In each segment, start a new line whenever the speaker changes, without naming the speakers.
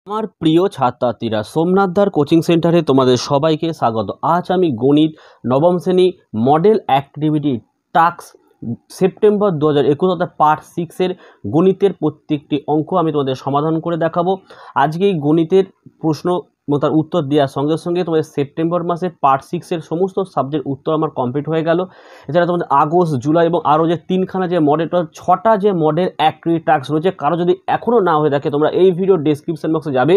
আমার প্রিয় ছাত্রছাত্রীরা, সোমনাথদার কোচিং সেন্টারে তোমাদের সবাইকে স্বাগত। আজ আমি গণিত নবম শ্রেণী মডেল অ্যাক্টিভিটি টাস্ক সেপ্টেম্বর 2021 অর্থাৎ পার্ট 6 গণিতের প্রত্যেকটি অঙ্ক আমি তোমাদের সমাধান করে দেখাবো। আজকে এই গণিতের প্রশ্ন তার উত্তর দেওয়ার সঙ্গে সঙ্গে তোমাদের সেপ্টেম্বর মাসের পার্ট 6 সমস্ত সাবজেক্ট উত্তর আমার কমপ্লিট হয়ে গেল। এছাড়া তোমাদের আগস্ট, জুলাই এবং আরও যে 3খানা যে মডেল, 6টা যে মডেল অ্যাক্টিভিটি টাস্ক রয়েছে, কারো যদি এখনও না হয়ে থাকে তোমরা এই ভিডিও ডেসক্রিপশন বক্সে যাবে,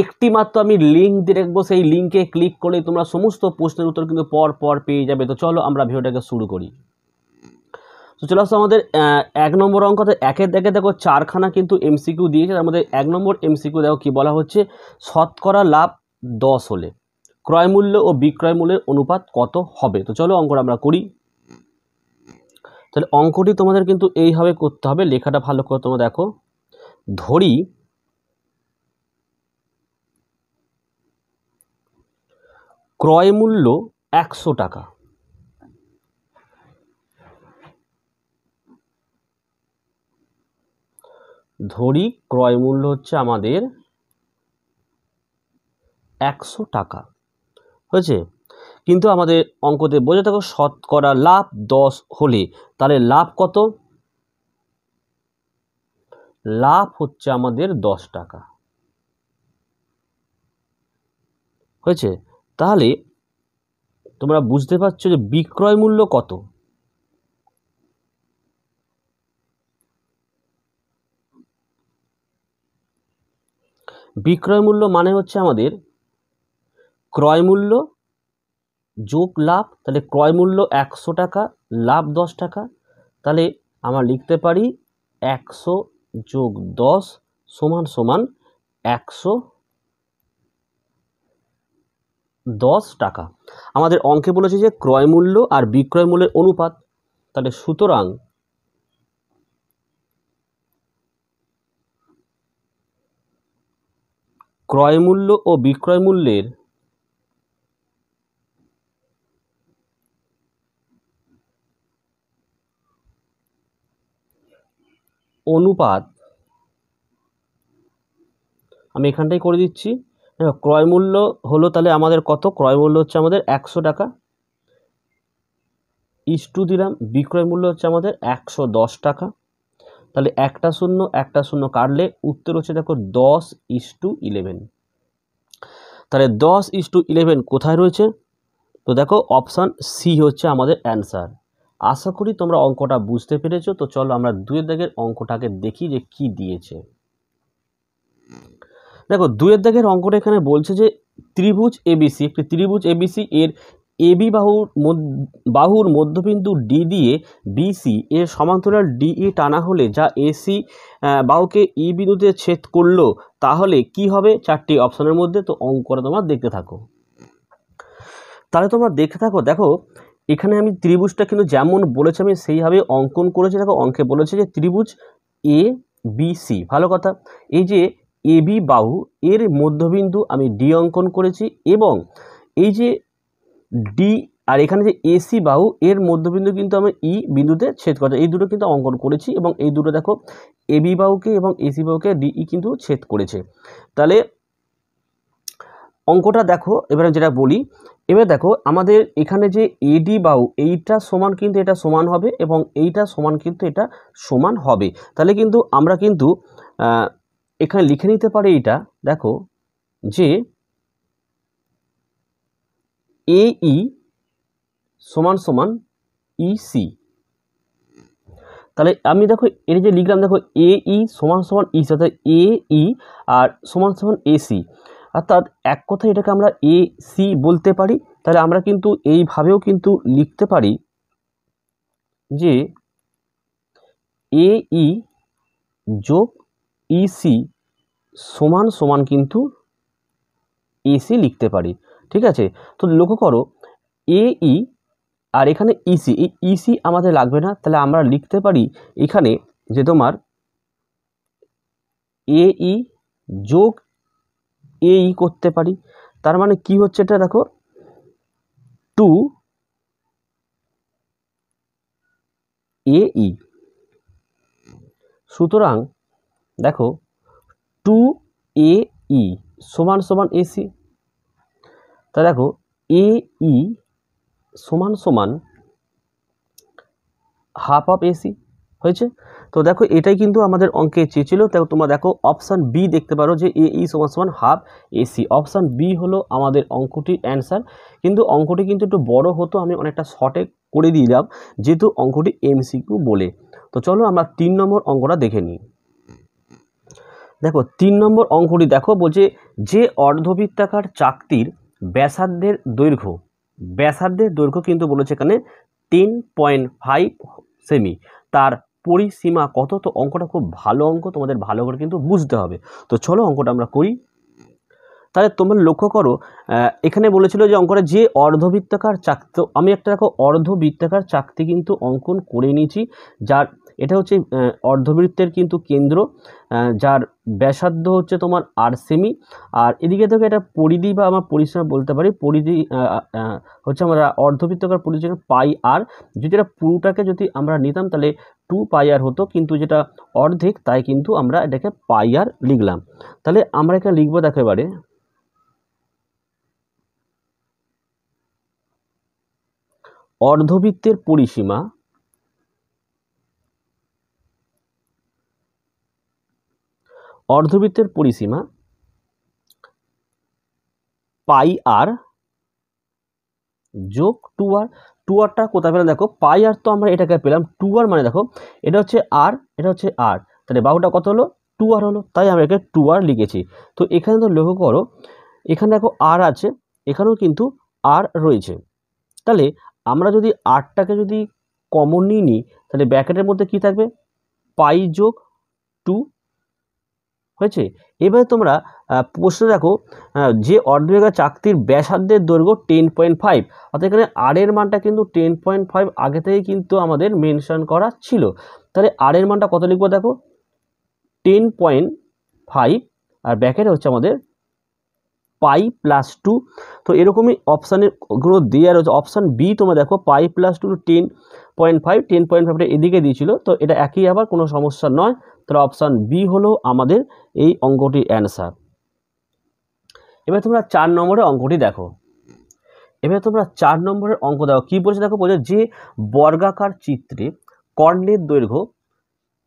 একটি মাত্র আমি লিঙ্ক দিয়ে রাখবো, সেই লিঙ্কে ক্লিক করলে তোমরা সমস্ত প্রশ্নের উত্তর কিন্তু পর পর পেয়ে যাবে। তো চলো আমরা ভিডিওটাকে শুরু করি। তো চলে আসো আমাদের 1 নম্বর অঙ্কতে। একের দেখে দেখো 4খানা কিন্তু এমসিকিউ দিয়েছে। তার মধ্যে 1 নম্বর এমসিকিউ দেখো কি বলা হচ্ছে, শতকরা লাভ 10 হলে ক্রয় মূল্য ও বিক্রয় মূল্যের অনুপাত কত হবে। তো চলো অঙ্কটা আমরা করি। তাহলে অঙ্কটি তোমাদের কিন্তু এইভাবে করতে হবে, লেখাটা ভালো করে তোমরা দেখো। ধরি ক্রয় মূল্য 100 টাকা, ধরি ক্রয় মূল্য হচ্ছে আমাদের 100 টাকা হয়েছে। কিন্তু আমাদের অঙ্কতে বোঝা থাকো শতকরা লাভ 10 হলে, তাহলে লাভ কত? লাভ হচ্ছে আমাদের 10 টাকা হয়েছে। তাহলে তোমরা বুঝতে পারছো যে বিক্রয় মূল্য কত। বিক্রয় মূল্য মানে হচ্ছে আমাদের ক্রয় মূল্য যোগ লাভ। তাহলে ক্রয় মূল্য 100 টাকা, লাভ 10 টাকা। তাহলে আমরা লিখতে পারি 100 যোগ 10 সমান সমান 110 টাকা। আমাদের অঙ্কে বলেছে যে ক্রয় মূল্য আর বিক্রয় মূল্যের অনুপাত। তাহলে সুতরাং ক্রয় মূল্য ও বিক্রয় মূল্যের অনুপাত, আমি এখানটাই করে দিচ্ছি। ক্রয় মূল্য হলো তাহলে আমাদের কত, ক্রয় মূল্য হচ্ছে আমাদের 100 টাকা, ইস্টু দিলাম বিক্রয় মূল্য হচ্ছে আমাদের 110 টাকা। তাহলে একটা শূন্য কাটলে উত্তর হচ্ছে দেখো 10:11। তাহলে 10:11 কোথায় রয়েছে? তো দেখো অপশান সি হচ্ছে আমাদের অ্যান্সার। আশা করি তোমরা অঙ্কটা বুঝতে পেরেছো। তো চলো আমরা 2 দাগের অঙ্কটাকে দেখি যে কি দিয়েছে। দেখো 2 দাগের অঙ্কটা এখানে বলছে যে ত্রিভুজ এবিসি, একটি ত্রিভুজ এবিসি এর এবি বাহুর মধ্যবিন্দু ডি দিয়ে বিসি এর সমান্তরাল ডিই টানা হলে যা এসি বাহুকে ই বিন্দুতে ছেদ করলো, তাহলে কি হবে? 4টি অপশনের মধ্যে। তো অঙ্কটা তোমরা দেখতে থাকো। তাহলে তোমরা দেখতে থাকো। দেখো এখানে আমি ত্রিভুজটা কিন্তু যেমন বলেছে আমি সেইভাবে অঙ্কন করেছি। দেখো অঙ্কে বলেছে যে ত্রিভুজ এ বি সি, ভালো কথা। এই যে এবি বাহু এর মধ্যবিন্দু আমি ডি অঙ্কন করেছি, এবং এই যে ডি আর এখানে যে এসি বাহু এর মধ্যবিন্দু কিন্তু আমি ই বিন্দুতে ছেদ করেছি, এই দুটো কিন্তু অঙ্কন করেছি। এবং এই দুটো দেখো এবি বাহুকে এবং এসি বাহুকে ডিই কিন্তু ছেদ করেছে। তাহলে অঙ্কটা দেখো এবারে যেটা বলি, এবার দেখো আমাদের এখানে যে এডি বাহু এইটা সমান কিন্তু এটা সমান হবে, এবং এইটা সমান কিন্তু এটা সমান হবে। তাহলে কিন্তু আমরা কিন্তু এখানে লিখে নিতে পারি এইটা, দেখো যে এই সমান সমান ইসি। তাহলে আমি দেখো এর যে লিখলাম, দেখো এই সমান সমান ইসি, অর্থাৎ এই আর সমান সমান এসি, অর্থাৎ এক কথায় এটাকে আমরা এ সি বলতে পারি। তাহলে আমরা কিন্তু এইভাবেও কিন্তু লিখতে পারি যে এই যোগ ইসি সমান সমান কিন্তু এসি লিখতে পারি। ঠিক আছে, তো লক্ষ্য করো এই আর এখানে ইসি, এই ইসি আমাদের লাগবে না। তাহলে আমরা লিখতে পারি এখানে যে তোমার এই যোগ এই করতে পারি। তার মানে কি হচ্ছে এটা দেখো 2 এই। সুতরাং দেখো 2 এ ই সমান সমান এসি। তা দেখো এ ই সমান সমান হাফ অফ এসি হয়েছে। তো দেখো এটাই কিন্তু আমাদের অঙ্কে চেয়েছিল। তাই তোমরা দেখো অপশান বি দেখতে পারো যে এ ই সমান সমান হাফ এসি। অপশান বি হলো আমাদের অঙ্কটির অ্যান্সার। কিন্তু অঙ্কটি কিন্তু একটু বড় হতো, আমি অনেকটা শর্টে করে দিলাম যেহেতু অঙ্কটি এমসিকিউ বলে। তো চলো আমরা 3 নম্বর অঙ্কটা দেখে নিই। দেখো 3 নম্বর অঙ্কটি দেখো বলছে যে অর্ধবৃত্তাকার চাকতির ব্যাসার্ধের দৈর্ঘ্য কিন্তু বলেছে এখানে 10.5 সেমি, তার পরিসীমা কত। তো অঙ্কটা খুব ভালো অঙ্ক, তোমাদের ভালো করে কিন্তু বুঝতে হবে। তো চলো অঙ্কটা আমরা করি। তাহলে তোমরা লক্ষ্য করো এখানে বলেছিল যে অঙ্কটা যে অর্ধবৃত্তাকার চাকতি, তো আমি একটা দেখো অর্ধবৃত্তাকার চাকতি কিন্তু অঙ্কন করে নিয়েছি, যার এটা হচ্ছে অর্ধবৃত্তের কিন্তু কেন্দ্র, যার ব্যাসার্ধ হচ্ছে তোমার 8 সেমি। আর এদিকে থেকে এটা পরিধি বা আমার পরিসীমা বলতে পারি, পরিধি হচ্ছে আমরা অর্ধবৃত্তাকার পরিধি পাই আর, যদি এটা পুরোটাকে যদি আমরা নিতাম তাহলে 2 পাই আর হতো, কিন্তু যেটা অর্ধেক তাই কিন্তু আমরা এটাকে পাই আর লিখলাম। তাহলে আমরা এখানে লিখবো দেখো এবারে অর্ধবৃত্তের পরিসীমা পাই আর যোগ 2r। 2rটা কোথায় পেলাম দেখো, পাই আর তো আমরা এটাকে পেলাম, 2r মানে দেখো এটা হচ্ছে আর, এটা হচ্ছে আর, তাহলে বাহুটা কত হলো 2r হলো, তাই আমরা এখানে 2r লিখেছি। তো এখানে তো লক্ষ্য করো এখানে দেখো আর আছে, এখানেও কিন্তু আর রয়েছে। তাহলে আমরা যদি আরটাকে যদি কমন নিই তাহলে ব্র্যাকেটের মধ্যে কি থাকবে, পাই যোগ 2 হয়েছে। এবারে তোমরা প্রশ্ন দেখো যে অর্ধবৃত্তাকার চাকতির ব্যাসার্ধের দৈর্ঘ্য 10.5, অর্থাৎ এখানে আর এর মানটা কিন্তু 10.5 আগে থেকে কিন্তু আমাদের মেনশন করা ছিল। তাহলে আর এর মানটা কত লিখবো দেখো 10.5 আর ব্র্যাকেটে হচ্ছে আমাদের পাই প্লাস 2। তো এরকমই অপশানের গুলো দেওয়া রয়েছে। অপশান বি তোমরা দেখো পাই প্লাস 2 10.5টা এদিকে দিয়েছিল, তো এটা একই আবার কোনো সমস্যা নয়। তাহলে অপশান বি হলো আমাদের এই অঙ্কটির অ্যান্সার। এবার তোমরা 4 নম্বরের অঙ্কটি দেখো। এবার তোমরা 4 নম্বরের অঙ্ক দেখো কি বলছে দেখো, বলছে যে বর্গাকার চিত্রে কর্ণের দৈর্ঘ্য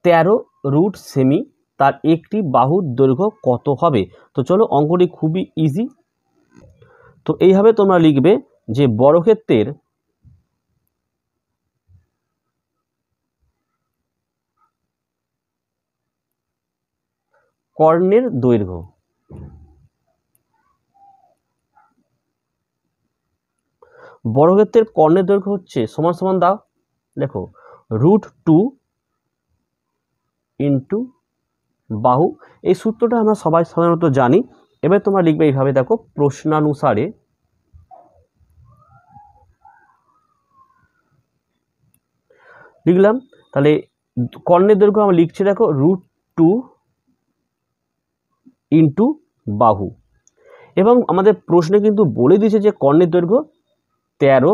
13 সেমি, তার একটি বাহুর দৈর্ঘ্য কত হবে। তো চলো অঙ্কটি খুবই ইজি। তো এইভাবে তোমরা লিখবে যে বর্গক্ষেত্রের কর্ণের দৈর্ঘ্য হচ্ছে সমান সমান দাও দেখো √2 ইন্টু বাহু। এই সূত্রটা আমরা সবাই সাধারণত জানি। এবার তোমরা লিখবে এইভাবে দেখো প্রশ্নানুসারে লিখলাম। তাহলে কর্ণের দৈর্ঘ্য আমরা লিখছি দেখো √2 ইন্টু বাহু, এবং আমাদের প্রশ্নে কিন্তু বলে দিয়েছে যে কর্ণের দৈর্ঘ্য 13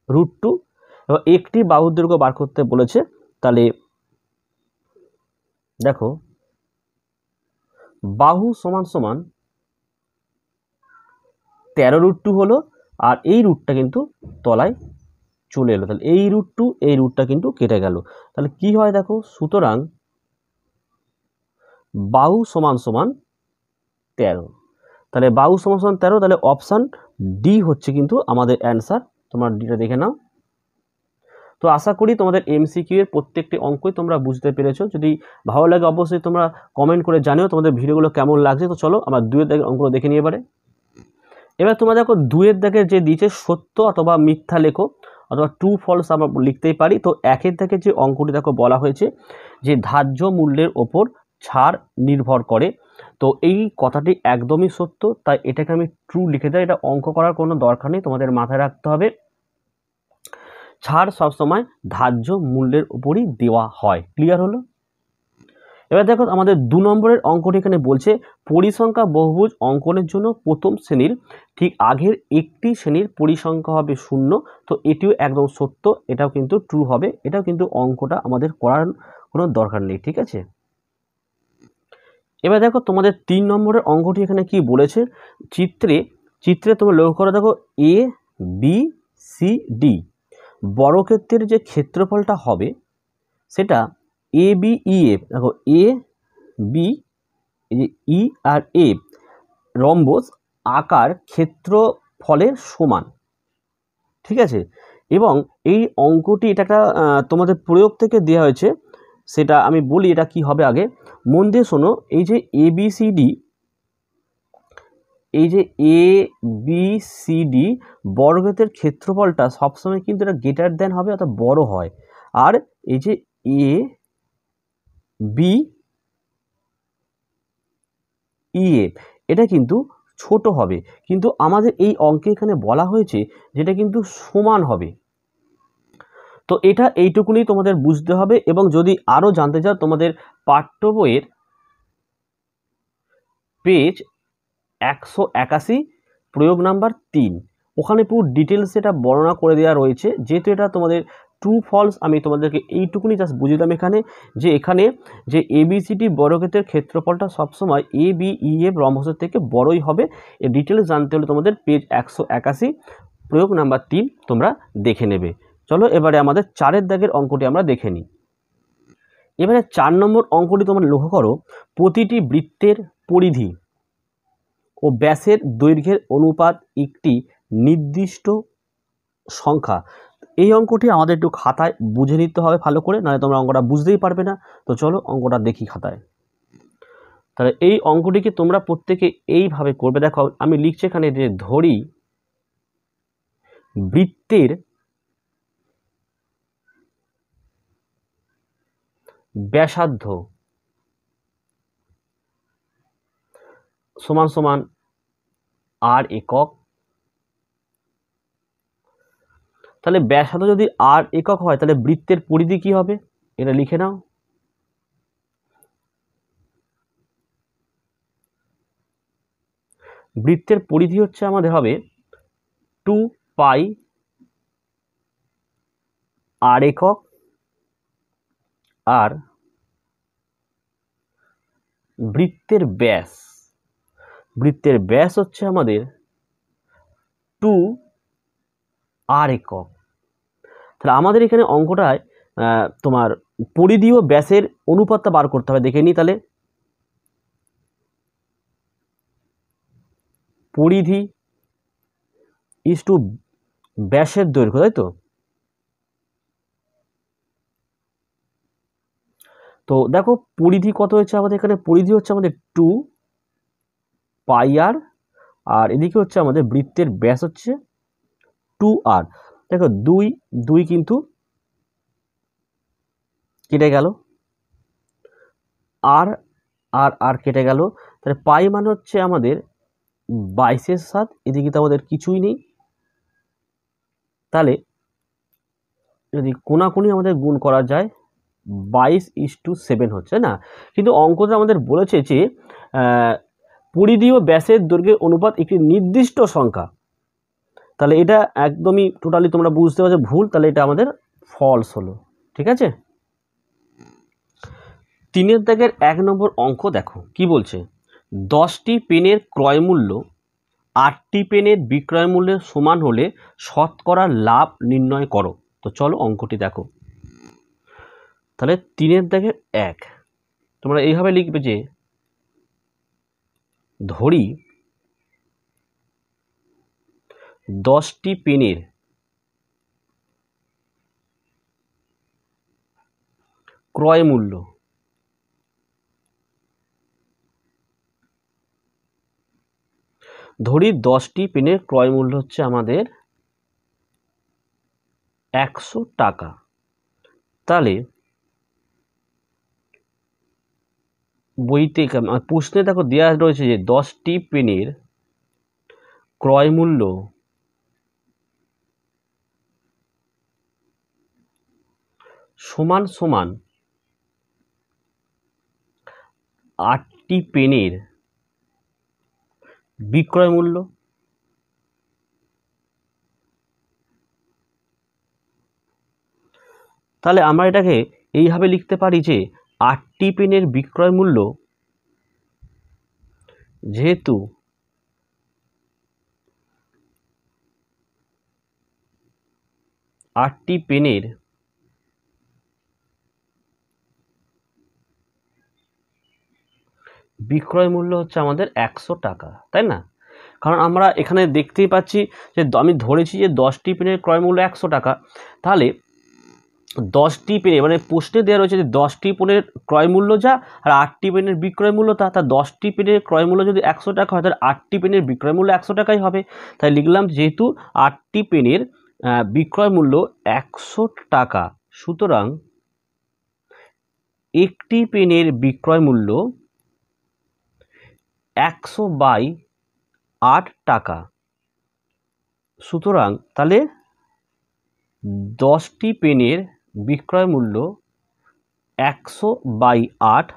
√2 এবং একটি বাহুর দৈর্ঘ্য বার করতে বলেছে। তাহলে দেখো বাহু সমান সমান 13 √2 হলো, আর এই রুটটা কিন্তু তলায় চলে এলো। তাহলে এই √2 এই রুটটা কিন্তু কেটে গেল। তাহলে কি হয় দেখো, সুতরাং বাহু সমান সমান 13। তাহলে বাহু সমান সমান 13, তাহলে অপশান ডি হচ্ছে কিন্তু আমাদের অ্যান্সার। তোমরা ডিটা দেখে নাও। তো আশা করি তোমাদের এমসিকিউ এর প্রত্যেকটি অঙ্কই তোমরা বুঝতে পেরেছো। যদি ভালো লাগে অবশ্যই তোমরা কমেন্ট করে জানিও তোমাদের ভিডিওগুলো কেমন লাগছে। তো চলো আমরা 2 এর দাগের অঙ্কগুলো দেখে নিই এবার তোমরা দেখো 2 এর দাগের যে দিয়েছে সত্য অথবা মিথ্যা লেখো, অথবা ট্রু ফলস আমরা লিখতেই পারি। তো 1 এর দাগের যে অঙ্কটি দেখো বলা হয়েছে যে ধার্য মূল্যের ওপর ছাড় নির্ভর করে। তো এই কথাটি একদমই সত্য, তাই এটাকে আমি ট্রু লিখে দেয়। এটা অঙ্ক করার কোনো দরকার নেই, তোমাদের মাথায় রাখতে হবে ছাড় সবসময় ধার্য মূল্যের উপরই দেওয়া হয়। ক্লিয়ার হলো? এবার দেখো আমাদের 2 নম্বরের অঙ্কটি এখানে বলছে পরিসংখ্যা বহুভুজ অঙ্কনের জন্য প্রথম শ্রেণীর ঠিক আগের একটি শ্রেণীর পরিসংখ্যা হবে 0। তো এটিও একদম সত্য, এটাও কিন্তু ট্রু হবে। এটাও কিন্তু অঙ্কটা আমাদের করার কোনো দরকার নেই, ঠিক আছে। এবার দেখো তোমাদের 3 নম্বরের অঙ্কটি এখানে কি বলেছে, চিত্রে তোমরা লক্ষ্য করে দেখো এ বি সি ডি বর্গক্ষেত্রের যে ক্ষেত্রফলটা হবে সেটা এ বি ই এফ, দেখো এ বি এই যে ই আর এ রম্বস আকার ক্ষেত্রফলের সমান, ঠিক আছে। এবং এই অঙ্কটি এটা একটা তোমাদের প্রয়োগ থেকে দেওয়া হয়েছে, সেটা আমি বলি এটা কি হবে আগে মন দিয়ে শোনো। এই যে এ বি সি ডি, এই যে এ বি সি ডি বর্গক্ষেত্রের ক্ষেত্রফলটা সবসময় কিন্তু এটা গ্রেটার দেন হবে, অর্থাৎ বড় হয়। আর এই যে এ বি ই এফ এটা কিন্তু ছোট হবে, কিন্তু আমাদের এই অঙ্কে এখানে বলা হয়েছে যেটা কিন্তু সমান হবে। তো এটা এইটুকুনি তোমাদের বুঝতে হবে। এবং যদি আরও জানতে চাও তোমাদের পাঠ্য বইয়ের পেজ 181 প্রয়োগ নাম্বার 3 ওখানে পুরো ডিটেলস এটা বর্ণনা করে দেওয়া রয়েছে। যেহেতু এটা তোমাদের ট্রু ফলস আমি তোমাদেরকে এইটুকুনি জাস্ট বুঝলাম এখানে যে এবিসিডি বর্গক্ষেত্রের ক্ষেত্রফলটা সবসময় এ বি ই এফ রম্বসের থেকে বড়ই হবে। এর ডিটেলস জানতে হলে তোমাদের পেজ 181 প্রয়োগ নাম্বার 3 তোমরা দেখে নেবে। চলো এবারে আমাদের 4 দাগের অঙ্কটি আমরা দেখে নিই। এবারে 4 নম্বর অঙ্কটি তোমরা লক্ষ্য করো, প্রতিটি বৃত্তের পরিধি ও ব্যাসের দৈর্ঘ্যের অনুপাত একটি নির্দিষ্ট সংখ্যা। এই অঙ্কটি আমাদের একটু খাতায় বুঝে নিতে হবে ভালো করে, নাহলে তোমরা অঙ্কটা বুঝতেই পারবে না। তো চলো অঙ্কটা দেখি খাতায়। তাহলে এই অঙ্কটিকে তোমরা প্রত্যেকে এইভাবে করবে। দেখো আমি লিখছি এখানে যে ধরি বৃত্তের ব্যাসার্ধ সমান সমান আর একক। তাহলে ব্যাসার্ধ যদি আর একক হয় তাহলে বৃত্তের পরিধি কি হবে, এটা লিখে নাও। বৃত্তের পরিধি হচ্ছে আমাদের হবে 2 পাই আর একক, আর বৃত্তের ব্যাস হচ্ছে আমাদের 2 আর একক। তাহলে আমাদের এখানে অঙ্কটায় তোমার পরিধি ও ব্যাসের অনুপাতটা বার করতে হবে। দেখে নিই তাহলে, পরিধি ইস টু ব্যাসের দৈর্ঘ্য, তাই তো। তো দেখো পরিধি কত হচ্ছে আমাদের এখানে, পরিধি হচ্ছে আমাদের 2 পাই আর, আর এদিকে হচ্ছে আমাদের বৃত্তের ব্যাস হচ্ছে 2 আর। দেখো 2 কিন্তু কেটে গেল, আর আর আর কেটে গেল। তাহলে পাই মানে হচ্ছে আমাদের 22/7, এদিকে তো আমাদের কিছুই নেই। তাহলে যদি কোনাকুনি আমাদের গুণ করা যায় 22:7 হচ্ছে না। কিন্তু অঙ্কটা আমাদের বলেছে যে পরিধি ও ব্যাসের দৈর্ঘ্যের অনুপাত একটি নির্দিষ্ট সংখ্যা। তাহলে এটা একদমই টোটালি তোমরা বুঝতে পারছো ভুল, তাহলে এটা আমাদের ফলস হলো। ঠিক আছে। 3 দাগের 1 নম্বর অঙ্ক দেখো কি বলছে, 10টি পেনের ক্রয় মূল্য 8টি পেনের বিক্রয় মূল্যের সমান হলে শতকরা লাভ নির্ণয় করো। তো চলো অঙ্কটি দেখো। তাহলে 3 দাগের 1 তোমরা এইভাবে লিখবে যে ধরি 10টি পেনের ক্রয় মূল্য পেনের ক্রয় মূল্য হচ্ছে আমাদের 100 টাকা। তাহলে বইতে প্রশ্নে দেখো দেওয়া রয়েছে যে 10টি পেনের ক্রয় মূল্য সমান সমান 8টি পেনের বিক্রয় মূল্য। তাহলে আমরা এটাকে এইভাবে লিখতে পারি যে 8টি পেনের বিক্রয় মূল্য যেহেতু আটটি পেনের বিক্রয় মূল্য হচ্ছে আমাদের 100 টাকা, তাই না? কারণ আমরা এখানে দেখতেই পাচ্ছি যে আমি ধরেছি যে 10টি পেনের ক্রয় মূল্য 100 টাকা। তাহলে 10টি পেনে মানে প্রশ্নে দেওয়া রয়েছে যে 10টি পেনের ক্রয় মূল্য যা আর 8টি পেনের বিক্রয় মূল্য তা। 10টি পেনের ক্রয় মূল্য যদি 100 টাকা হয় তাহলে 8টি পেনের বিক্রয় মূল্য 100 টাকাই হবে। তাই লিখলাম যেহেতু 8টি পেনের বিক্রয় মূল্য 100 টাকা, সুতরাং একটি পেনের বিক্রয় মূল্য 100/8 টাকা। সুতরাং তাহলে 10টি পেনের বিক্রয় মূল্য 100/8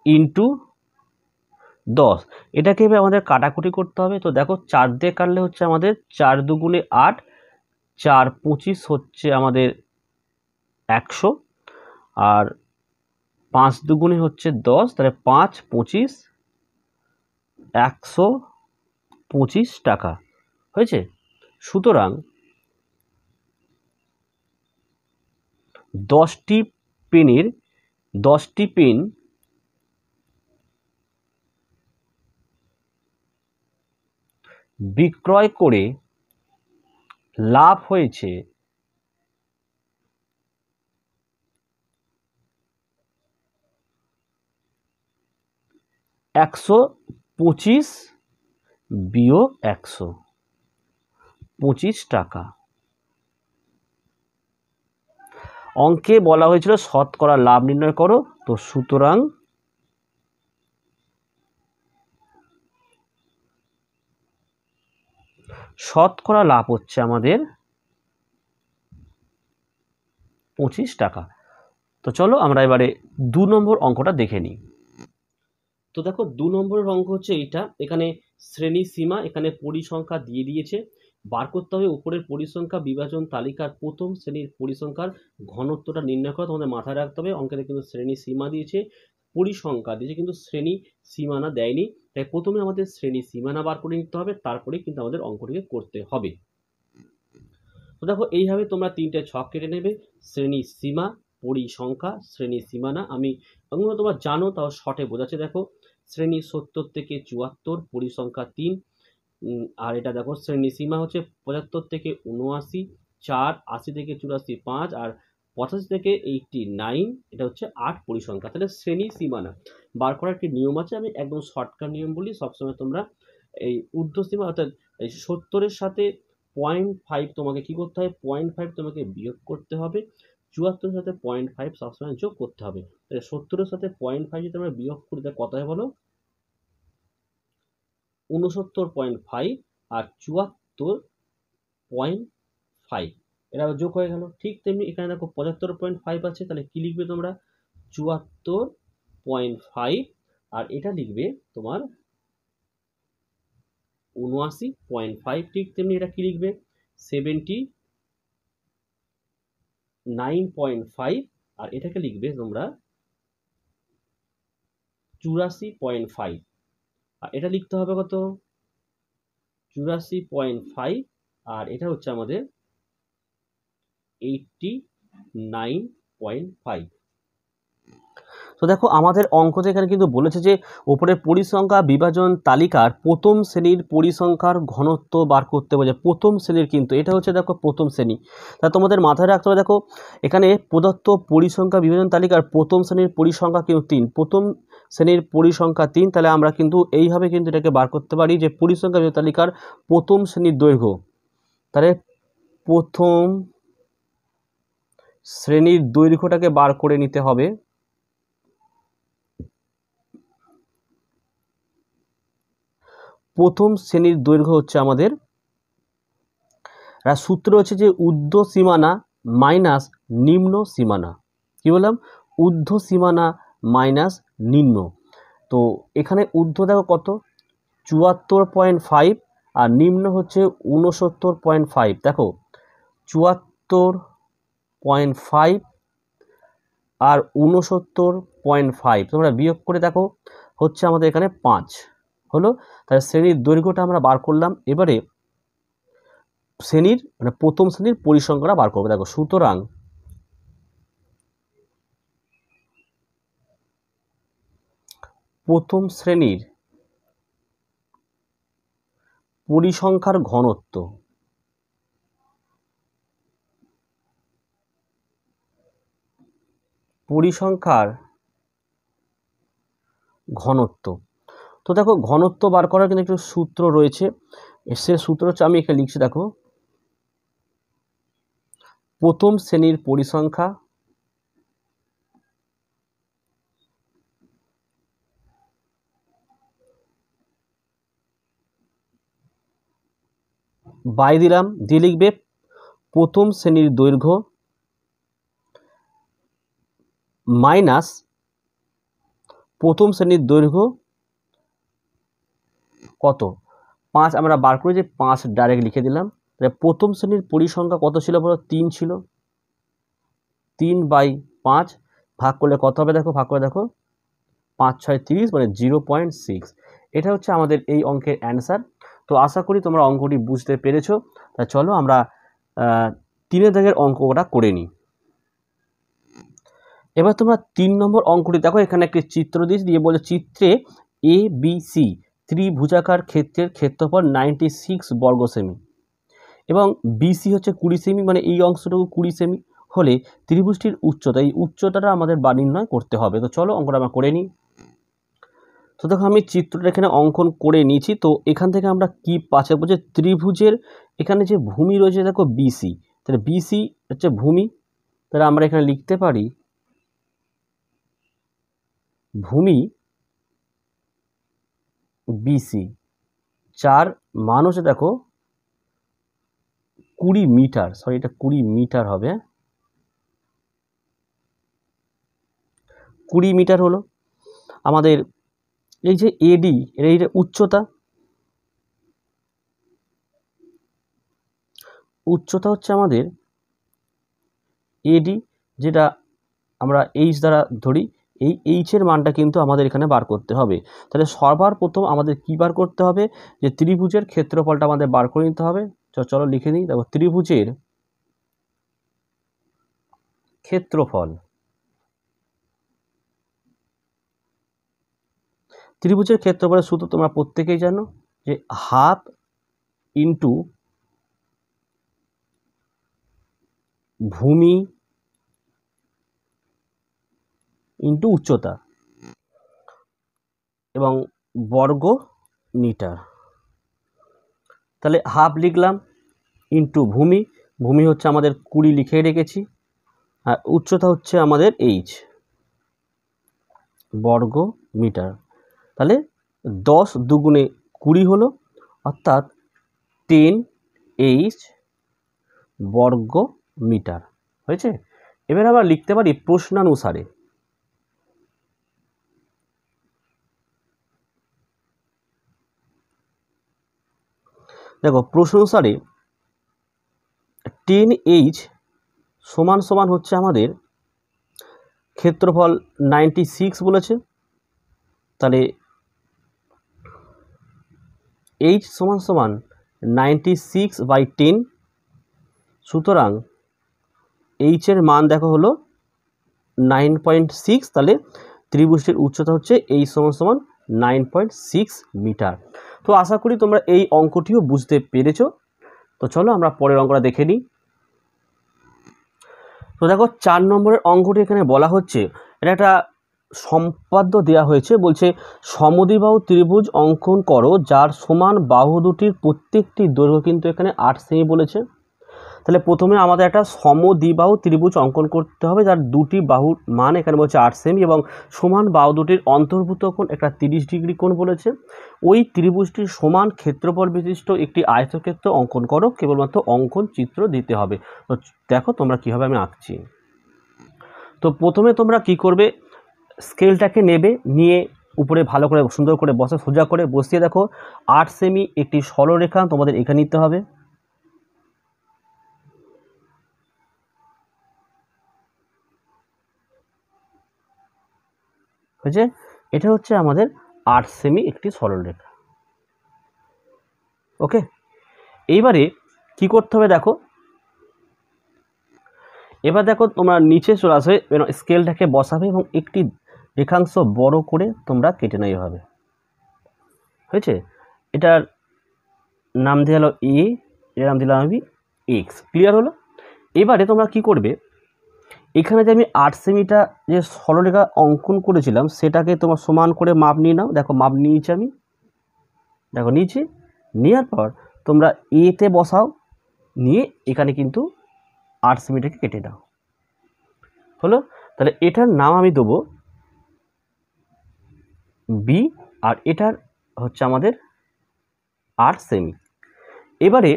ইন্টু 10। এটাকে এবার আমাদের কাটাকুটি করতে হবে। তো দেখো 4 দিয়ে কাটলে হচ্ছে আমাদের 4 দুগুণে 8, 4 25 হচ্ছে আমাদের 100, আর 5 দুগুণে হচ্ছে 10, তাহলে 5 25 125 টাকা হয়েছে। সুতরাং 10টি পেন বিক্রয় করে লাভ হয়েছে 125 বিয়োগ 100, 25 টাকা। অঙ্কে বলা হয়েছিল শতকরা লাভ নির্ণয় করো, তো সুতরাং শতকরা লাভ হচ্ছে আমাদের 25 টাকা। তো চলো আমরা এবারে 2 নম্বর অঙ্কটা দেখে নিই। তো দেখো 2 নম্বরের অঙ্ক হচ্ছে এইটা। এখানে শ্রেণী সীমা, এখানে পরিসংখ্যা দিয়ে দিয়েছে। বার করতে হবে উপরের পরিসংখ্যা বিভাজন তালিকার প্রথম শ্রেণীর পরিসংখ্যার ঘনত্বটা নির্ণয় করা। তোমাদের মাথায় রাখতে হবে অঙ্কেতে কিন্তু শ্রেণী সীমা দিয়েছে, পরিসংখ্যা দিয়েছে, কিন্তু শ্রেণী সীমানা দেয়নি। তাই প্রথমে আমাদের শ্রেণী সীমানা বার করে নিতে হবে, তারপরে কিন্তু আমাদের অঙ্কটিকে করতে হবে। তো দেখো এইভাবে তোমরা 3টে ছক কেটে নেবে, শ্রেণী সীমা, পরিসংখ্যা, শ্রেণী সীমানা। আমি অঙ্কগুলো তোমরা জানো, তাও শর্টে বোঝাচ্ছে। দেখো শ্রেণী 70 থেকে 74, পরিসংখ্যা 3, আর এটা দেখো শ্রেণী সীমা হচ্ছে 75 থেকে 79, 4, 80 থেকে 84, 5, আর 85 থেকে 89, এটা হচ্ছে 8 পরিসংখ্যা। তাহলে শ্রেণী সীমানা বার করার একটি নিয়ম আছে, আমি একদম শর্টকাট নিয়ম বলি। সবসময় তোমরা এই ঊর্ধ্বসীমা অর্থাৎ এই 70-এর সাথে 0.5 তোমাকে কি করতে হবে, 0.5 তোমাকে বিয়োগ করতে হবে। 74-এর সাথে 0.5 সবসময় যোগ করতে হবে। তাহলে 70-এর সাথে 0.5 যদি আমরা বিয়োগ করি তাহলে কত হয় বলো, 69.5, আর 74.5, এটা যোগ হয়ে গেল। ঠিক তেমনি এখানে দেখো 75.5 আছে, তাহলে কি লিখবে তোমরা, 74.5, আর এটা লিখবে তোমার 79.5। ঠিক তেমনি এটা কি লিখবে, 79.5, আর এটাকে লিখবে তোমরা 84.5, আর এটা লিখতে হবে কত, 84.5, আর এটা হচ্ছে আমাদের 89.5। তো দেখো আমাদের অঙ্কতে এখানে কিন্তু বলেছে যে উপরে পরিসংখ্যা বিভাজন তালিকার প্রথম শ্রেণীর পরিসংখ্যার ঘনত্ব বার করতে বলে। প্রথম শ্রেণীর, কিন্তু এটা হচ্ছে দেখো প্রথম শ্রেণী। তা তোমাদের মাথায় রাখতে হবে, দেখো এখানে প্রদত্ত পরিসংখ্যা বিভাজন তালিকার প্রথম শ্রেণীর পরিসংখ্যা কিন্তু 3, প্রথম শ্রেণীর পরিসংখ্যা 3। তাহলে আমরা কিন্তু এইভাবে কিন্তু এটাকে বার করতে পারি যে পরিসংখ্যা বিভাজন তালিকার প্রথম শ্রেণীর দৈর্ঘ্য, তাহলে প্রথম শ্রেণীর দৈর্ঘ্যটাকে বার করে নিতে হবে। প্রথম শ্রেণীর দৈর্ঘ্য হচ্ছে আমাদের, সূত্র হচ্ছে যে ঊর্ধ্ব সীমানা মাইনাস নিম্ন সীমানা। কি বললাম, ঊর্ধ্ব সীমানা মাইনাস নিম্ন। তো এখানে ঊর্ধ্ব দেখো কত, 74.5, আর নিম্ন হচ্ছে 69.5। দেখো 74.5 আর 69 0.5, তোমরা বিয়োগ করে দেখো, হচ্ছে আমাদের এখানে 5 হলো। তাহলে শ্রেণীর দৈর্ঘ্যটা আমরা বার করলাম। এবারে শ্রেণীর মানে প্রথম শ্রেণীর পরিসংখ্যাটা বার করবো। দেখো, সুতরাং প্রথম শ্রেণীর পরিসংখ্যার ঘনত্ব, পরিসংখ্যার ঘনত্ব। তো দেখো, ঘনত্ব বার করার কিন্তু একটু সূত্র রয়েছে। সে সূত্র হচ্ছে, আমি এখানে লিখছি, দেখো, প্রথম শ্রেণীর পরিসংখ্যা বাই দিলাম, দিয়ে লিখবে প্রথম শ্রেণীর দৈর্ঘ্য মাইনাস প্রথম শ্রেণীর দৈর্ঘ্য কত, 5 আমরা বার করে যে 5 ডাইরেক্ট লিখে দিলাম। তাহলে প্রথম শ্রেণীর পরিসংখ্যা কত ছিল বলো, 3 ছিল। 3/5 ভাগ করলে কত হবে, দেখো, ভাগ করে দেখো, 5 6 30, মানে 0.6। এটা হচ্ছে আমাদের এই অঙ্কের অ্যান্সার। তো আশা করি তোমরা অঙ্কটি বুঝতে পেরেছো। তা চলো আমরা 3 দাগের অঙ্কটা করে নিই। এবার তোমরা 3 নম্বর অঙ্কটি দেখো, এখানে একটি চিত্র দিয়ে বলে, চিত্রে এ বি সি ত্রিভুজাকার ক্ষেত্রের ক্ষেত্রফল 96 বর্গ সেমি এবং বিসি হচ্ছে 20 সেমি, মানে এই অংশটুকু 20 সেমি হলে ত্রিভুজটির উচ্চতা, এই উচ্চতাটা আমাদের নির্ণয় করতে হবে। তো চলো অঙ্কটা আমরা করে নিই। তো দেখো, আমি চিত্রটা এখানে অঙ্কন করে নিয়েছি। তো এখান থেকে আমরা কি পাচ্ছি, বলছে ত্রিভুজের এখানে যে ভূমি রয়েছে, দেখো বিসি, তাহলে বিসি হচ্ছে ভূমি। তাহলে আমরা এখানে লিখতে পারি ভূমি বিসি, যার মান হচ্ছে, দেখো, 20 মিটার, সরি এটা 20 মিটার হবে, 20 মিটার হলো আমাদের এই যে এডি, এই উচ্চতা, উচ্চতা হচ্ছে আমাদের এডি, যেটা আমরা এইচ দ্বারা ধরি। এই এইচের মানটা কিন্তু আমাদের এখানে বার করতে হবে। তাহলে সবার প্রথম আমাদের কি বার করতে হবে, যে ত্রিভুজের ক্ষেত্রফলটা আমাদের বার করে নিতে হবে। চলো লিখে নিই। দেখো, ত্রিভুজের ক্ষেত্রফল, ত্রিভুজের ক্ষেত্রফলের সূত্র তোমরা প্রত্যেকেই জানো, যে হাফ ইন্টু ভূমি ইন্টু উচ্চতা এবং বর্গ মিটার। তাহলে হাফ লিখলাম ইন্টু ভূমি, ভূমি হচ্ছে আমাদের 20 লিখে রেখেছি, আর উচ্চতা হচ্ছে আমাদের এইচ বর্গ মিটার। তাহলে 10 দুগুণে 20 হলো, অর্থাৎ 10H বর্গ মিটার হয়েছে। এবার আবার লিখতে পারি প্রশ্নানুসারে, দেখো প্রশ্ন অনুসারে 10H সমান সমান হচ্ছে আমাদের ক্ষেত্রফল 96 বলেছে। তাহলে H সমান সমান 96/10, সুতরাং H এর মান দেখো হলো 9.6। তাহলে ত্রিভুজটির উচ্চতা হচ্ছে H সমান সমান 9.6 মিটার। তো আশা করি তোমরা এই অঙ্কটিও বুঝতে পেরেছো। তো চলো আমরা পরের অঙ্কটা দেখে নিই। তো দেখো, 4 নম্বরের অঙ্কটি এখানে বলা হচ্ছে, এটা একটা সম্পাদ্য দেওয়া হয়েছে, বলছে সমদ্বিবাহু ত্রিভুজ অঙ্কন করো যার সমান বাহু দুটির প্রত্যেকটি দৈর্ঘ্য কিন্তু এখানে 8 সেমি বলেছে। তাহলে প্রথমে আমাদের একটা সমদ্বিবাহু ত্রিভুজ অঙ্কন করতে হবে, যার দুটি বাহুর মান এখানে বলছে 8 সেমি এবং সমান বাহু দুটির অন্তর্ভুক্ত কোণ একটা 30 ডিগ্রি কোণ বলেছে। ওই ত্রিভুজটির সমান ক্ষেত্রফল বিশিষ্ট একটি আয়তক্ষেত্র অঙ্কন করো, কেবলমাত্র অঙ্কন চিত্র দিতে হবে। তো দেখো তোমরা কীভাবে আমি আঁকছি। তো প্রথমে তোমরা কি করবে, স্কেলটাকে নেবে, নিয়ে উপরে ভালো করে সুন্দর করে বসে সোজা করে বসিয়ে দেখো 8 সেমি একটি সরলরেখা তোমাদের এখানে নিতে হবে। হয়েছে। এটা হচ্ছে আমাদের 8 সেমি একটি সরলরেখা। ওকে, এইবারে কি করতে হবে দেখো, এবার দেখো তোমরা নিচে চলে আসবে, স্কেলটাকে বসাবে এবং একটি রেখাংশ বড় করে তোমরা কেটে নেবে এভাবে। হয়েছে, এটার নাম দেওয়া হলো এ, এর নাম দিলাম আমি এক্স। ক্লিয়ার হলো? এবারে তোমরা কি করবে, এখানে যে আমি 8 সেমিটা যে সরলরেখা অঙ্কন করেছিলাম সেটাকে তোমার সমান করে মাপ নিয়ে নাও। দেখো মাপ নিয়েছি আমি, দেখো নিচে নেওয়ার পর তোমরা এতে বসাও, নিয়ে এখানে কিন্তু 8 সেমিটাকে কেটে দাও। হলো? তাহলে এটার নাম আমি দেবো বি, আর এটার হচ্ছে আমাদের 8 সেমি। এবারে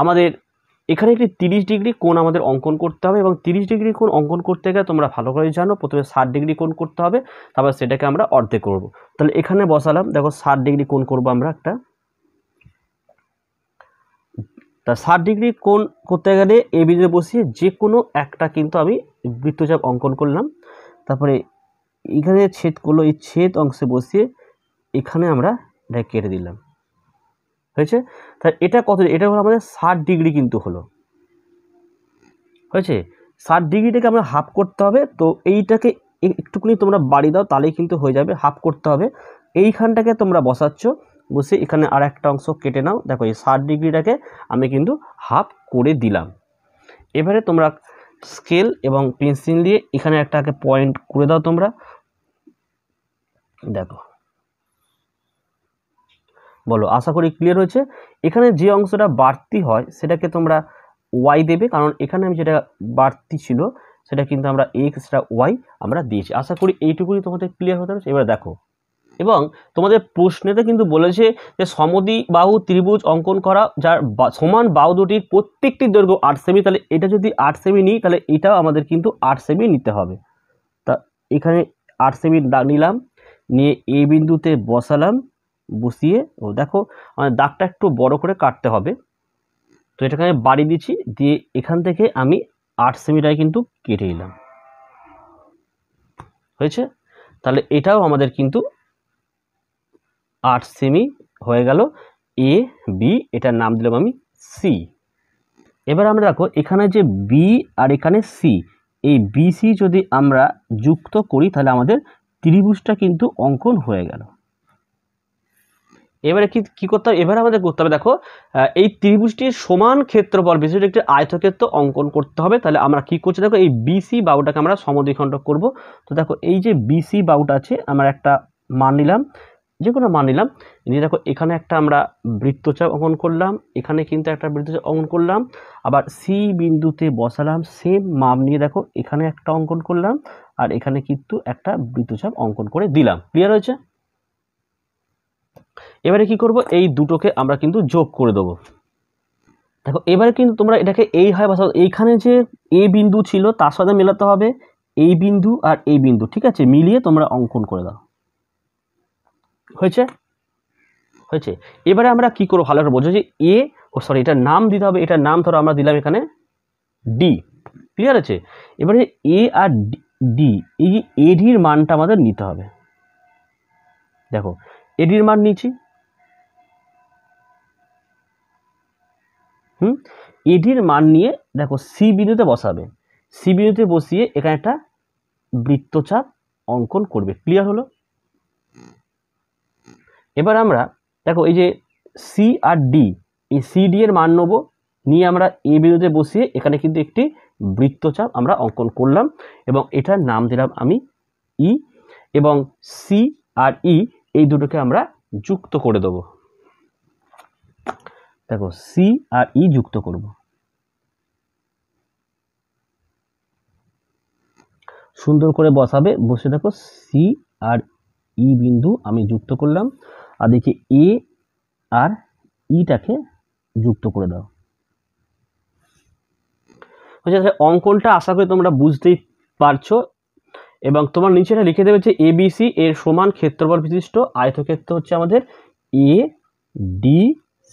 আমাদের এখানে একটি 30 ডিগ্রি কোণ আমাদের অঙ্কন করতে হবে, এবং 30 ডিগ্রি কোণ অঙ্কন করতে গেলে তোমরা ভালো করে জানো প্রথমে 60 ডিগ্রি কোণ করতে হবে, তারপর সেটাকে আমরা অর্ধেক করব। তাহলে এখানে বসালাম, দেখো 60 ডিগ্রি কোণ করব আমরা একটা। তা 60 ডিগ্রি কোণ করতে গেলে এই বিন্দুতে বসিয়ে যে কোনো একটা কিন্তু আমি বৃত্তচাপ অঙ্কন করলাম, তারপরে এখানে ছেদ করলো, এই ছেদ অংশে বসিয়ে এখানে আমরা এটা কেটে দিলাম। হয়েছে? তাহলে এটা কত, এটা হলো আমাদের 60 ডিগ্রি কিন্তু হলো। হয়েছে? 60 ডিগ্রিটাকে আমরা হাফ করতে হবে, তো এইটাকে একটুখানি তোমরা বাড়ি দাও তাহলেই কিন্তু হয়ে যাবে। হাফ করতে হবে, এইখানটাকে তোমরা বসাচ্ছ, বসে এখানে আর একটা অংশ কেটে নাও। দেখো এই 60 ডিগ্রিটাকে আমি কিন্তু হাফ করে দিলাম। এবারে তোমরা স্কেল এবং পেন্সিল দিয়ে এখানে একটা পয়েন্ট করে দাও তোমরা। দেখো, বলো, আশা করি ক্লিয়ার হয়েছে। এখানে যে অংশটা বাড়তি হয় সেটাকে তোমরা ওয়াই দেবে, কারণ এখানে আমি যেটা বাড়তি ছিল সেটা কিন্তু আমরা এক্স, সেটা ওয়াই আমরা দিয়েছি। আশা করি এইটুকুই তোমাদের ক্লিয়ার হতে পারছে। এবার দেখো, এবং তোমাদের প্রশ্নেতে কিন্তু বলেছে যে সমদ্বিবাহু ত্রিভুজ অঙ্কন করা যার সমান বাহু দুটির প্রত্যেকটি দৈর্ঘ্য 8 সেমি। তাহলে এটা যদি 8 সেমি নিই তাহলে এটাও আমাদের কিন্তু 8 সেমি নিতে হবে। তা এখানে 8 সেমি নিলাম, নিয়ে এই বিন্দুতে বসালাম, বসিয়ে ও দেখো আমাদের দাগটা একটু বড় করে কাটতে হবে, তো এটাকে আমি বাড়ি দিচ্ছি, দিয়ে এখান থেকে আমি 8 সেমিটাই কিন্তু কেটে নিলাম। হয়েছে? তাহলে এটাও আমাদের কিন্তু 8 সেমি হয়ে গেল। এ বি, এটার নাম দিলাম আমি সি। এবার আমরা দেখো এখানে যে বি আর এখানে সি, এই বিসি যদি আমরা যুক্ত করি তাহলে আমাদের ত্রিভুজটা কিন্তু অঙ্কন হয়ে গেল। এবারে কি করতে হবে, এবারে আমাদের করতে হবে দেখো, এই ত্রিভুজটির সমান ক্ষেত্রফল বিশিষ্ট একটি আয়তক্ষেত্র অঙ্কন করতে হবে। তাহলে আমরা কি করছি দেখো, এই বিসি বাহুটাকে আমরা সমদ্বিখণ্ডক করব। তো দেখো এই যে বিসি বাহুটা আছে, আমরা একটা মান নিলাম, যে কোনো মান নিলাম, নিয়ে দেখো এখানে একটা আমরা বৃত্তচাপ অঙ্কন করলাম, এখানে কিন্তু একটা বৃত্তচাপ অঙ্কন করলাম, আবার সি বিন্দুতে বসালাম, সেম মাপ নিয়ে দেখো এখানে একটা অঙ্কন করলাম, আর এখানে কিন্তু একটা বৃত্তচাপ অঙ্কন করে দিলাম। ক্লিয়ার হয়েছে? এবারে কি করব, এই দুটোকে আমরা কিন্তু যোগ করে দেবো। দেখো এবারে কিন্তু তোমরা এটাকে এই হয় বসাও, এইখানে যে এ বিন্দু ছিল তার সাথে মেলাতে হবে এই বিন্দু আর এই বিন্দু, ঠিক আছে, মিলিয়ে তোমরা অঙ্কন করে দাও। হয়েছে? হয়েছে। এবারে আমরা কি করবো ভালো করে বোঝো, যে এ সরি এটার নাম দিতে হবে, এটার নাম ধরো আমরা দিলাম এখানে ডি। ক্লিয়ার আছে? এবারে এ আর ডি, এই যে এডির মানটা আমাদের নিতে হবে। দেখো এডির মান নিচ্ছি, এডির মান নিয়ে দেখো সি বিন্দুতে বসাবে, সি বিন্দুতে বসিয়ে এখানে একটা বৃত্তচাপ অঙ্কন করবে। ক্লিয়ার হলো? এবার আমরা দেখো এই যে সি আর ডি, এই সি ডি এর মান নেবো, নিয়ে আমরা এ বিন্দুতে বসিয়ে এখানে কিন্তু একটি বৃত্তচাপ আমরা অঙ্কন করলাম, এবং এটার নাম দিলাম আমি ই, এবং সি আর ই এই দুটোকে আমরা যুক্ত করে দেবো। দেখো সি আর ই যুক্ত করব, সুন্দর করে বসাবে, বসে দেখো সি আর ই বিন্দু আমি যুক্ত করলাম, আর দেখি এ আর ইটাকে যুক্ত করে দাও। অঙ্কনটা আশা করি তোমরা বুঝতেই পারছো, এবং তোমার নিচেটা লিখে দেবে যে এবিসি এর সমান ক্ষেত্রফল বিশিষ্ট আয়তক্ষেত্র হচ্ছে আমাদের A D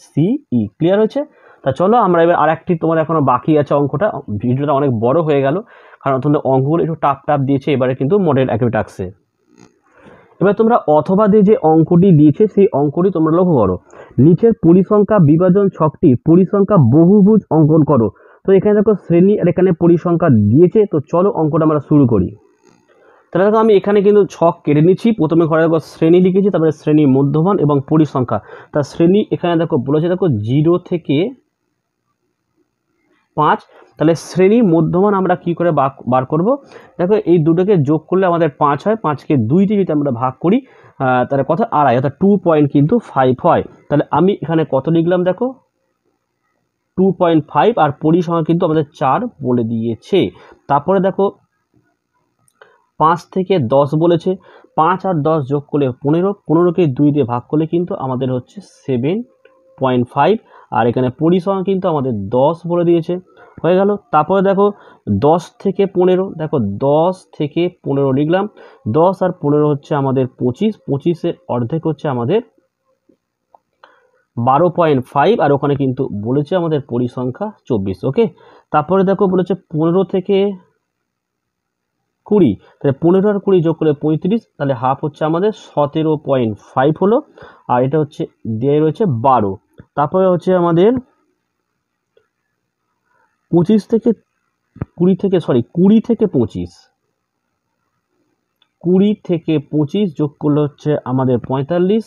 C E. Clear হয়েছে? তা চলো আমরা এবার আর একটি, তোমার এখনো বাকি আছে অঙ্কটা, ভিডিওটা অনেক বড় হয়ে গেল কারণ তোমাদের অঙ্কগুলো একটু টাফ দিয়েছে, এবারে কিন্তু মডেল অ্যাক্টিভিটি আসছে। এবার তোমরা অথবা দিয়ে যে অঙ্কটি দিয়েছে সেই অঙ্কটি তোমরা লক্ষ্য করো, নিচের পরিসংখ্যা বিভাজন ছকটি পরিসংখ্যা বহুভুজ অঙ্কন করো। তো এখানে দেখো শ্রেণী আর এখানে পরিসংখ্যা দিয়েছে। তো চলো অঙ্কটা আমরা শুরু করি। তাহলে দেখো আমি এখানে কিন্তু ছক কেটে নিচ্ছি। প্রথমে ঘরে দেখো শ্রেণী লিখেছি, তারপরে শ্রেণী মধ্যমান এবং পরিসংখ্যা। তার শ্রেণী এখানে দেখো বলেছে দেখো 0 থেকে 5। তাহলে শ্রেণী মধ্যমান আমরা কি করে বার করব? দেখো এই দুটোকে যোগ করলে আমাদের 5 হয়। 5কে 2 দিয়ে যদি আমরা ভাগ করি তাহলে কত? আড়াই, অর্থাৎ 2.5 হয়। তাহলে আমি এখানে কত লিখলাম দেখো 2.5, আর পরিসংখ্যা কিন্তু আমাদের 4 বলে দিয়েছে। তারপরে দেখো 5 থেকে 10 বলেছে, 5 আর 10 যোগ করলে 15, 15কে 2 দিয়ে ভাগ করলে কিন্তু আমাদের হচ্ছে 7.5, আর এখানে পরিসংখ্যা কিন্তু আমাদের 10 বলে দিয়েছে, হয়ে গেল। তারপরে দেখো 10 থেকে 15, দেখো 10 থেকে 15 লিখলাম, 10 আর 15 হচ্ছে আমাদের 25, 25-এর অর্ধেক হচ্ছে আমাদের 12.5, আর ওখানে কিন্তু বলেছে আমাদের পরিসংখ্যা 24। ওকে, তারপরে দেখো বলেছে 15 থেকে 20, তাহলে 15 আর 20 যোগ করলে 35, তাহলে হাফ হচ্ছে আমাদের 17.5 হলো, আর এটা হচ্ছে দিয়ে রয়েছে 12। তারপরে হচ্ছে আমাদের 20 থেকে 25, 20 থেকে 25 যোগ করলে হচ্ছে আমাদের 45,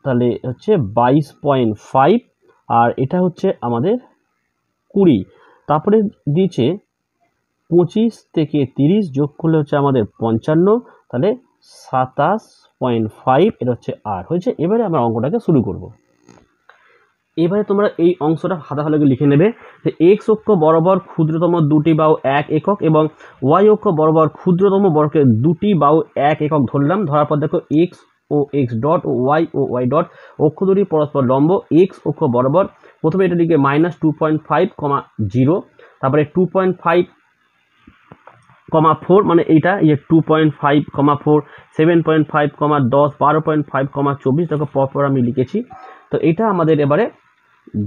তাহলে হচ্ছে 22.5, আর এটা হচ্ছে আমাদের 20। তারপরে দিয়েছে 25 থেকে 30 যোগ করলে হচ্ছে আমাদের 55, তাহলে 27.5, এটা হচ্ছে আর হয়েছে। এবারে আমরা অঙ্কটাকে শুরু করব। এবারে তোমরা এই অংশটা খাতা খাতায় লিখে নেবে যে এক্স অক্ষ বরাবর ক্ষুদ্রতম দুটি বাহু 1 একক এবং ওয়াই অক্ষ বরাবর ক্ষুদ্রতম বর্গের দুটি বাহু 1 একক ধরলাম। ধরার পর দেখো X O X dot O Y dot অক্ষ দুটি পরস্পর লম্ব। এক্স অক্ষ বরাবর প্রথমে এটা লিখে -2.5, 0, তারপরে 2.5, 4, মানে এইটা 2.5, 4, 7.5, 10, 12.5, 24, দেখো পরপর আমি লিখেছি। তো এটা আমাদের এবারে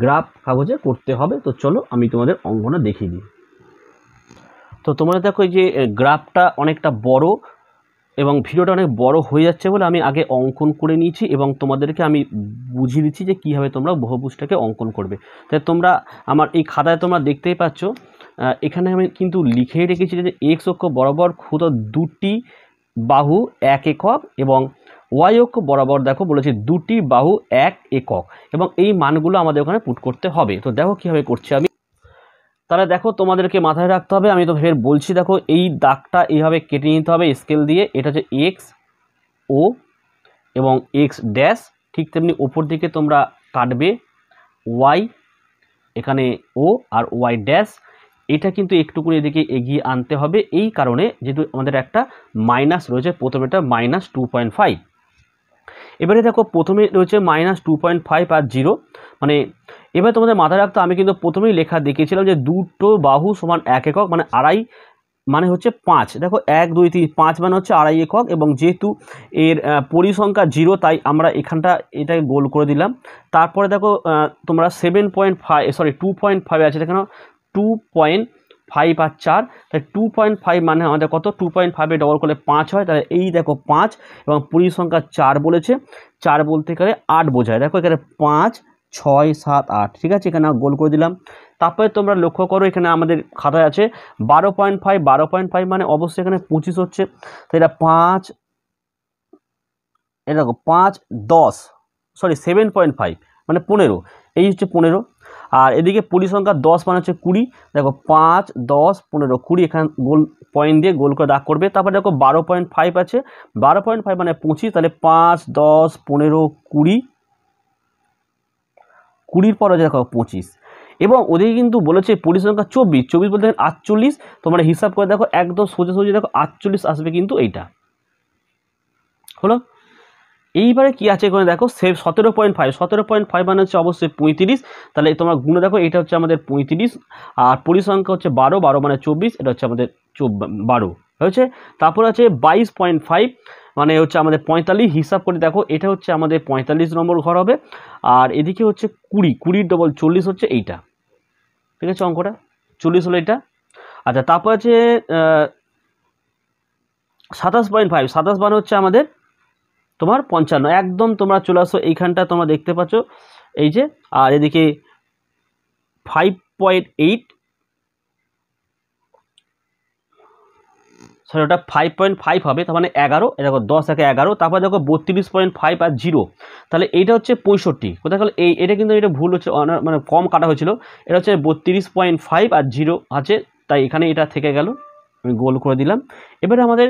গ্রাফ কাগজে করতে হবে। তো চলো আমি তোমাদের অঙ্কটা দেখিয়ে দিই। তো তোমরা দেখো এই যে গ্রাফটা অনেকটা বড় এবং ভিডিওটা অনেক বড় হয়ে যাচ্ছে বলে আমি আগে অঙ্কন করে নিয়েছি এবং তোমাদেরকে আমি বুঝিয়ে দিচ্ছি যে কীভাবে তোমরা বহুভুজটাকে অঙ্কন করবে। তাই তোমরা আমার এই খাতায় তোমরা দেখতেই পাচ্ছ, এখানে আমি কিন্তু লিখেই রেখেছি যে এক্স অক্ষ বরাবর ক্ষুদ্র দুটি বাহু 1 একক এবং ওয়াই অক্ষ বরাবর দেখো বলেছে দুটি বাহু 1 একক, এবং এই মানগুলো আমাদের ওখানে পুট করতে হবে। তো দেখো কীভাবে করছি আমি। তাহলে দেখো তোমাদেরকে মাথায় রাখতে হবে, আমি তো ফের বলছি, দেখো এই দাগটা এইভাবে কেটে নিতে হবে স্কেল দিয়ে। এটা হচ্ছে এক্স ও এবং এক্স ড্যাশ, ঠিক তেমনি ওপর দিকে তোমরা কাটবে ওয়াই, এখানে ও আর ওয়াই ড্যাশ। এটা কিন্তু একটু করে এদিকে এগিয়ে আনতে হবে, এই কারণে যেহেতু আমাদের একটা মাইনাস রয়েছে, প্রথমেটা -2.5। এবারে দেখো প্রথমে রয়েছে -2.5 আর 0, মানে এবার তোমাদের মাথায় রাখতে আমি কিন্তু প্রথমেই লেখা দেখিয়েছিলাম যে দুটো বাহু সমান 1 একক, মানে আড়াই মানে হচ্ছে 5। দেখো 1, 2, 3, 5 মানে হচ্ছে আড়াই একক, এবং যেহেতু এর পরিসংখ্যা 0 তাই আমরা এখানটা এটাকে গোল করে দিলাম। তারপরে দেখো তোমরা 2.5 আছে, দেখো 2.5 আর 4, তাই 2.5 মানে আমাদের কত? 2.5-এ ডবল করলে 5 হয়, তাহলে এই দেখো 5, এবং পরিসংখ্যা 4 বলেছে। 4 বলতে গেলে 8 বোঝায়। দেখো এখানে 5, 6, 7, 8, ঠিক আছে, এখানে গোল করে দিলাম। তারপরে তোমরা লক্ষ্য করো এখানে আমাদের খাতায় আছে 12.5, 12.5 মানে অবশ্যই এখানে 25 হচ্ছে। তো এটা 5, এটা দেখো 5, 10, 7.5 মানে 15, এই হচ্ছে 15। আর এদিকে পরিসংখ্যা 10 মানে হচ্ছে 20, দেখো 5, 10, 15, 20, এখানে গোল পয়েন্ট দিয়ে গোল করে দাগ করবে। তারপরে দেখো 12.5 আছে, 12.5 মানে 25, তাহলে 5, 10, 15, 20, 20 পর আছে দেখো 25, এবং ওদিকে কিন্তু বলেছে পরিসংখ্যা 24, 24 বলতে 48। তোমরা হিসাব করে দেখো একদম সোজা সোজা দেখো 48 আসবে কিন্তু এইটা হলো। এইবারে কি আছে এখানে দেখো 17.5, 17.5 মানে হচ্ছে অবশ্যই 35, তাহলে তোমরা গুণে দেখো এটা হচ্ছে আমাদের 35, আর পরিসংখ্যা হচ্ছে 12, 12 মানে 24, এটা হচ্ছে আমাদের 12 হয়েছে। তারপর আছে 22.5 মানে হচ্ছে আমাদের 45, হিসাব করে দেখো এটা হচ্ছে আমাদের 45 নম্বর ঘর হবে। আর এদিকে হচ্ছে 20, 20 ডবল 40 হচ্ছে এইটা, ঠিক আছে, অঙ্কটা 40 হলো এটা। আচ্ছা, তারপর আছে 27.5, 27 মানে হচ্ছে আমাদের তোমার 55, একদম তোমরা চলে আসো এইখানটা, তোমরা দেখতে পাচ্ছ এই যে, আর এদিকে 5.8, সরি ওটা 5.5 হবে, তার মানে 11, দেখো 10 একে 11, তারপর দেখো 32.5 আর 0, তাহলে এইটা হচ্ছে 65, কোথায় গেল এটা কিন্তু এটা ভুল হচ্ছে, মানে কম কাটা হয়েছিল, এটা হচ্ছে 32.5 আর 0 আছে, তাই এখানে এটা থেকে গেল, আমি গোল করে দিলাম। এবারে আমাদের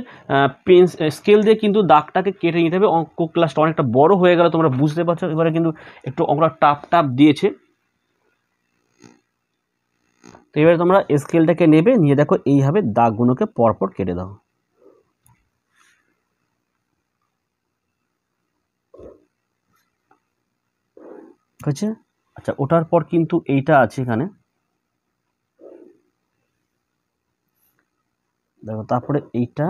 পেন স্কেল দিয়ে কিন্তু দাগটাকে কেটে নিতে হবে, অঙ্ক ক্লাসটা অনেকটা বড় হয়ে গেল, তোমরা বুঝতে পারছো, এবারে কিন্তু একটু অঙ্কটা টাপ দিয়েছে। তো এবারে তোমরা স্কেলটাকে নেবে, নিয়ে দেখো এইভাবে দাগগুলোকে পরপর কেটে দাও। ঠিক আছে, আচ্ছা ওটার পর কিন্তু এইটা আছে এখানে দেখো, তারপরে এইটা,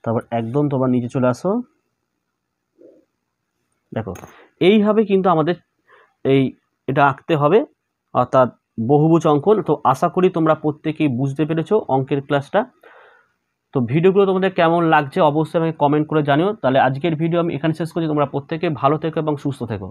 তারপর একদম তোমার নিচে চলে আসো, দেখো এইভাবে কিন্তু আমাদের এটা আঁকতে হবে, অর্থাৎ বহুভুজ অঙ্কন। তো আশা করি তোমরা প্রত্যেকেই বুঝতে পেরেছো অঙ্কের ক্লাসটা। তো ভিডিওগুলো তোমাদের কেমন লাগছে অবশ্যই আমাকে কমেন্ট করে জানিও। তাহলে আজকের ভিডিও আমি এখানে শেষ করছি, তোমরা প্রত্যেকে ভালো থেকো এবং সুস্থ থেকো।